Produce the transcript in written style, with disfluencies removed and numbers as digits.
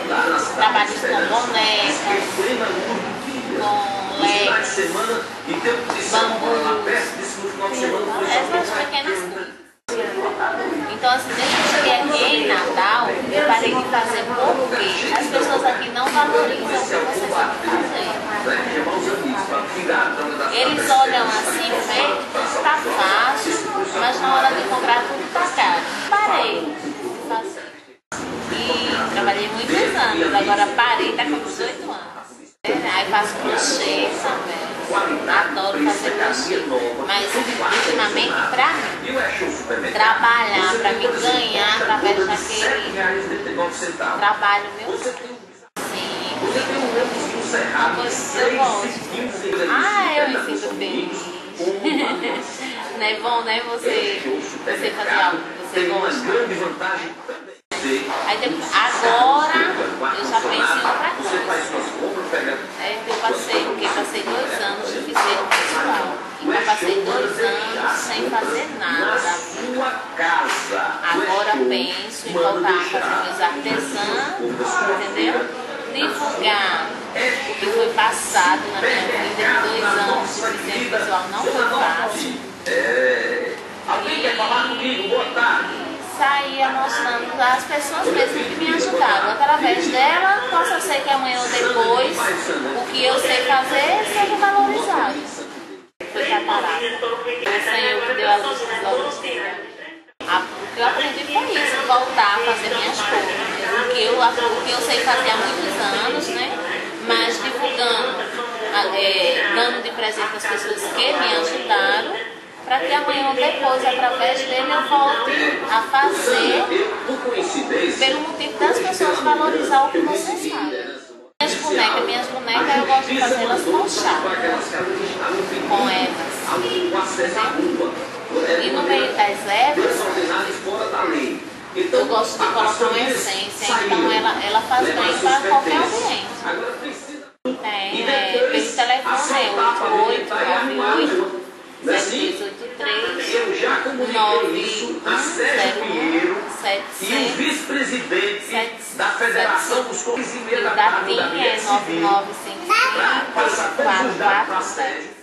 trabalhos com bonecas, com leques, bambus, essas pequenas coisas. Então, assim, desde que eu cheguei aqui em Natal, eu parei de fazer porque as pessoas aqui não valorizam o que você sabe fazer. Eles olham assim, vê que tá fácil, mas na hora de comprar tudo tá caro. Parei de fazer. E trabalhei muitos anos, agora parei, tá com 18 anos. Aí faço crochê também. Adoro fazer crochê. Mas ultimamente, pra mim, trabalhar, pra me ganhar através daquele trabalho meu. Sim. Eu gosto. Eu me sinto feliz. Não é bom, né? Você fazer algo que você gosta. Aí depois, agora eu já penso em outra coisa. Eu passei 2 anos de fazer o pessoal. E passei 2 anos sem fazer nada da vida. Agora penso em voltar a fazer meus artesãos, entendeu? Divulgar o que foi passado na minha vida de 2 anos de deficiência visual não foi fácil. Alguém quer falar comigo? Boa tarde. Saía mostrando as pessoas mesmo que me ajudaram. Através dela, possa ser que amanhã ou depois o que eu sei fazer seja valorizado. Foi catarata. O Senhor que deu as luzes logo cedo. O que eu aprendi foi isso, voltar a fazer minhas coisas. O que eu sei fazer há muitos anos, né? Mas divulgando, dando de presente às pessoas que me ajudaram, para que amanhã ou depois, através dele, eu volte a fazer pelo motivo das pessoas valorizar o que você sabe. Minhas bonecas eu gosto de fazê-las com chá, com ervas. E no meio das ervas, eu gosto de colocar uma essência, então ela faz bem para qualquer ambiente. Pelo telefone é 8898 0383 9101 vice-presidente da Federação dos Conselheiros da TIM é 9955 4447.